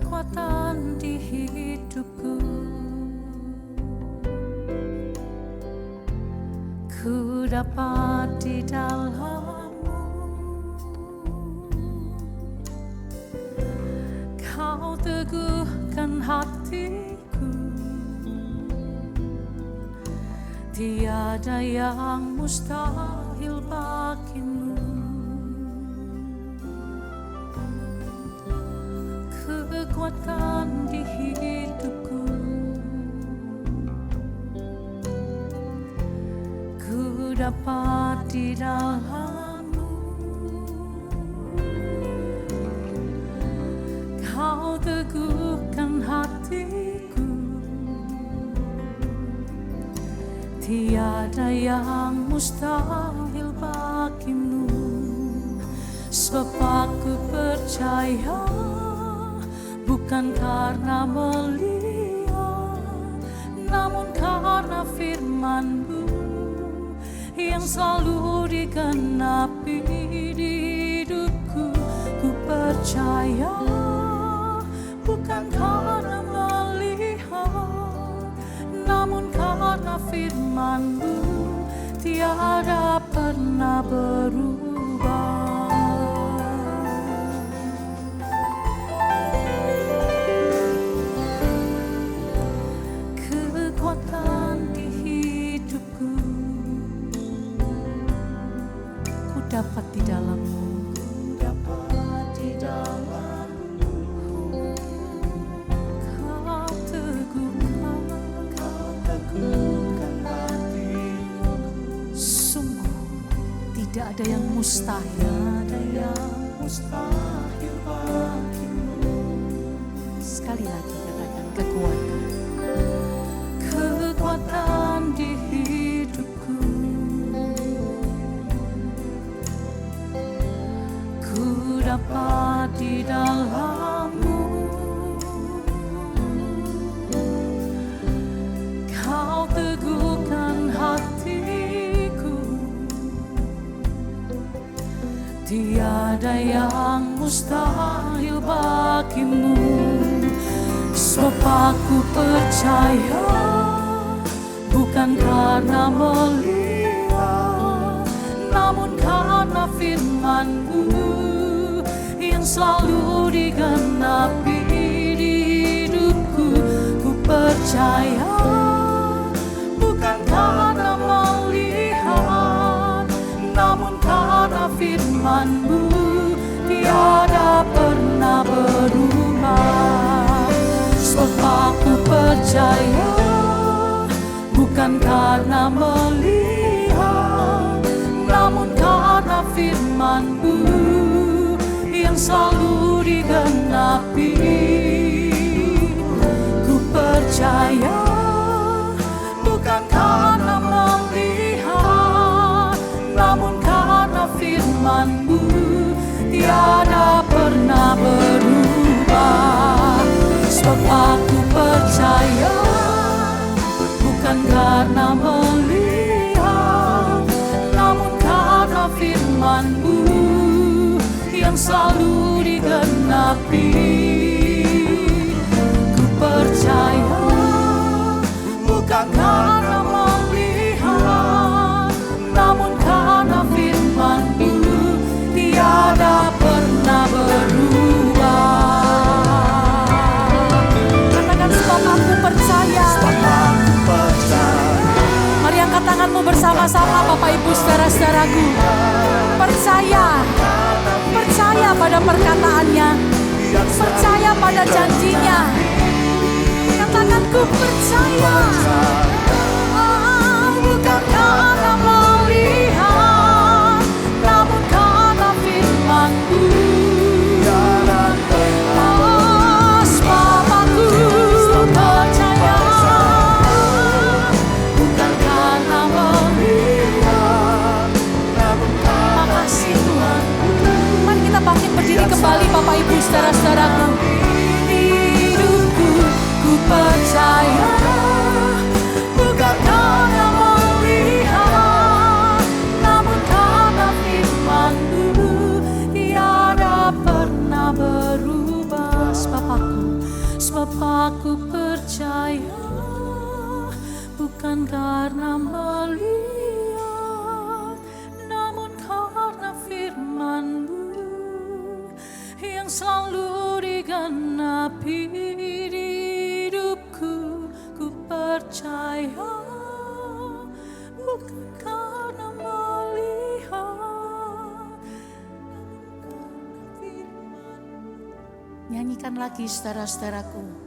kekuatan di hidupku. Ku dapat di dalam-Mu. Kau teguhkan hatiku. Tiada yang mustahil bagimu. Kekuatan di hidupku. Ku dapat di dalam-Mu. Kau teguhkan hatiku. Tiada yang mustahil bagimu. Sebab aku percaya, bukan karena melihat, namun karena firman-Mu yang selalu digenapi di hidupku. Ku percaya, bukan karena melihat, namun karena firman-Mu tiada pernah berubah. Dapat di dalam-Mu, dapat di dalam-Mu. Kau teguhkan hatiku. Sungguh tidak ada yang mustahil, bagimu. Sekali lagi katakan kekuatan di hidupku. Dapat di dalam-Mu. Kau teguhkan hatiku. Tiada yang mustahil bagimu. Sebab aku percaya, bukan karena melihat, namun karena firman-Mu yang selalu digenapi di hidupku. Ku percaya, bukan karena melihat, namun karena firman-Mu tiada pernah berubah. Sebab aku percaya, bukan karena melihat, namun karena firman-Mu yang selalu digenapi. Ku percaya, bukan karena melihat, namun karena firman-Mu tiada pernah berubah. Sebab aku percaya, bukan karena melihat, namun karena firman-Mu yang selalu digenapi. Ku percaya, bukan karena melihat, namun karena firman-Mu tiada pernah berubah. Katakan, sebab aku percaya. Mari angkat tanganmu bersama-sama, Bapak Ibu saudara-saudaraku. Percaya pada perkataannya, percaya pada janjinya. Katakan, ku percaya. Bukan karena melihat, namun karena firman-Mu. Sebab aku percaya, bukan karena melihat, namun makasih Tuhan. Mari kita bangkit berdiri kembali, Bapak Ibu saudara-saudaraku. Hidupku ku percaya, bukan karena melihat, namun karena firman-Mu tiada pernah berubah. Sebab aku aku percaya, bukan karena melihat, namun karena firman-Mu yang selalu digenapi di hidupku. Ku percaya, bukan karena melihat, namun karena firman-Mu. Nyanyikan lagi saudara-saudaraku.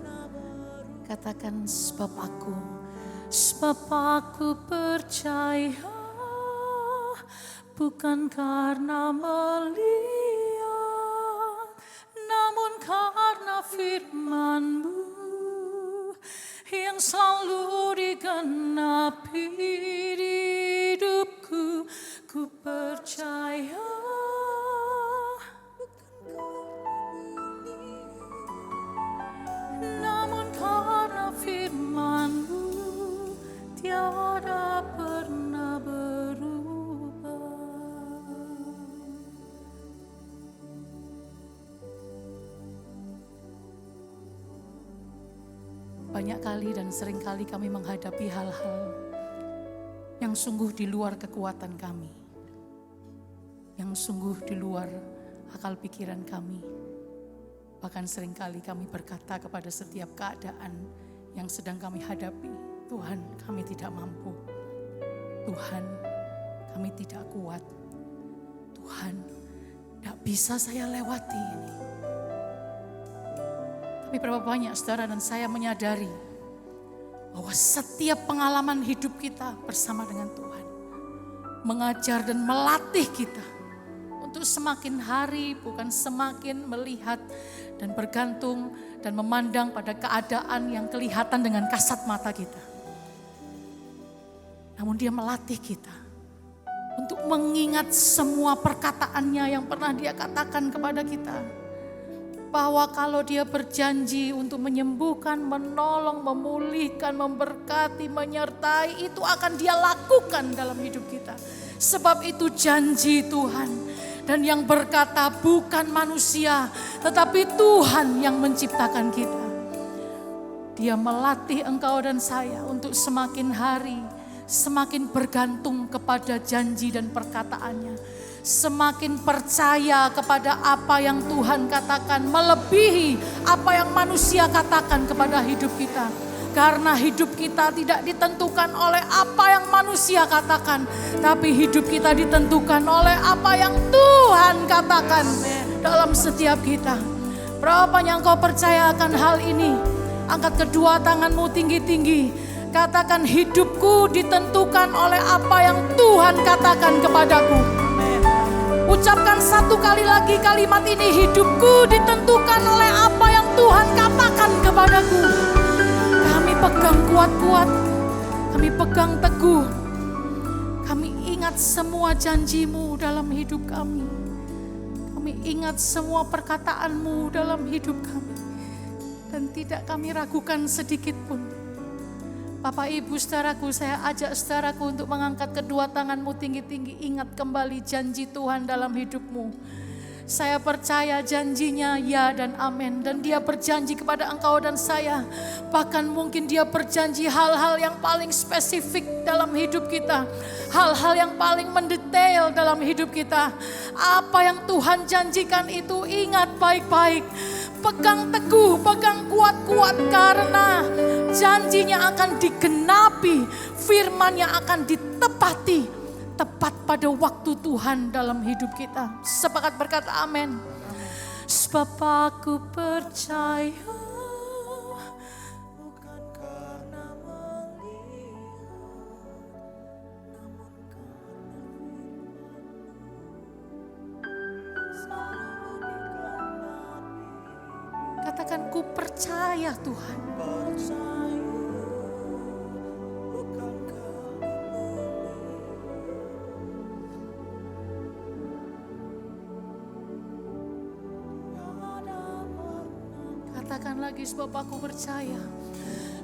Katakan sebab aku percaya, bukan karena melihat, namun karena firman-Mu yang selalu digenapi di hidupku. Ku percaya, namun karena firman-Mu tiada pernah berubah. Banyak kali dan sering kali kami menghadapi hal-hal yang sungguh di luar kekuatan kami, yang sungguh di luar akal pikiran kami. Bahkan seringkali kami berkata kepada setiap keadaan yang sedang kami hadapi, Tuhan, kami tidak mampu. Tuhan, kami tidak kuat. Tuhan, tidak bisa saya lewati ini. Tapi berapa banyak saudara dan saya menyadari bahwa setiap pengalaman hidup kita bersama dengan Tuhan mengajar dan melatih kita untuk semakin hari bukan semakin melihat dan bergantung dan memandang pada keadaan yang kelihatan dengan kasat mata kita. Namun Dia melatih kita untuk mengingat semua perkataannya yang pernah Dia katakan kepada kita. Bahwa kalau Dia berjanji untuk menyembuhkan, menolong, memulihkan, memberkati, menyertai, itu akan Dia lakukan dalam hidup kita. Sebab itu janji Tuhan. Dan yang berkata bukan manusia, tetapi Tuhan yang menciptakan kita. Dia melatih engkau dan saya untuk semakin hari, semakin bergantung kepada janji dan perkataannya. Semakin percaya kepada apa yang Tuhan katakan, melebihi apa yang manusia katakan kepada hidup kita. Karena hidup kita tidak ditentukan oleh apa yang manusia katakan, tapi hidup kita ditentukan oleh apa yang Tuhan katakan dalam setiap kita. Berapa yang kau percaya akan hal ini? Angkat kedua tanganmu tinggi-tinggi. Katakan, hidupku ditentukan oleh apa yang Tuhan katakan kepadaku. Ucapkan satu kali lagi kalimat ini, hidupku ditentukan oleh apa yang Tuhan katakan kepadaku. Kami pegang kuat-kuat, kami pegang teguh. Kami ingat semua janji-Mu dalam hidup kami. Kami ingat semua perkataan-Mu dalam hidup kami. Dan tidak kami ragukan sedikit pun. Bapak Ibu saudaraku, saya ajak saudaraku untuk mengangkat kedua tanganmu tinggi-tinggi. Ingat kembali janji Tuhan dalam hidupmu. Saya percaya janjinya ya dan amin. Dan Dia berjanji kepada engkau dan saya. Bahkan mungkin Dia berjanji hal-hal yang paling spesifik dalam hidup kita. Hal-hal yang paling mendetail dalam hidup kita. Apa yang Tuhan janjikan itu ingat baik-baik. Pegang teguh, pegang kuat-kuat, karena janjinya akan digenapi. Firman-Nya akan ditepati. Tepat pada waktu Tuhan dalam hidup kita. Sepakat berkata amin. Sebab aku percaya, bukan karena melihat, namun karena katakan, ku percaya Tuhan. Katakan lagi, sebab aku percaya.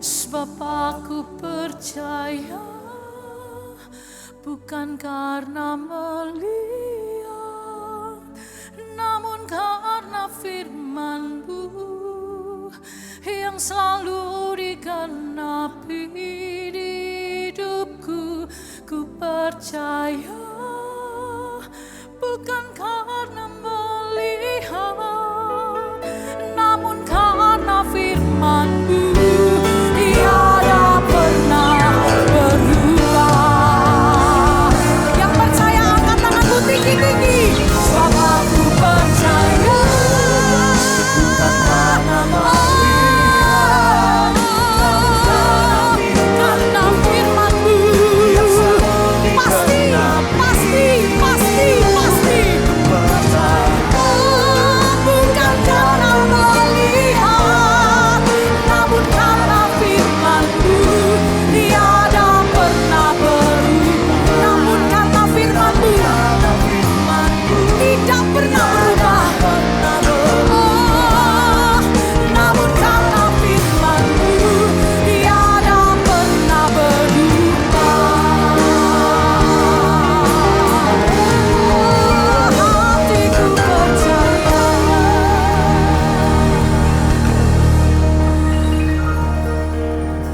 Sebab aku percaya, bukan karena melihat, namun karena firman-Mu yang yang selalu digenapi di hidupku. Ku percaya bukan kau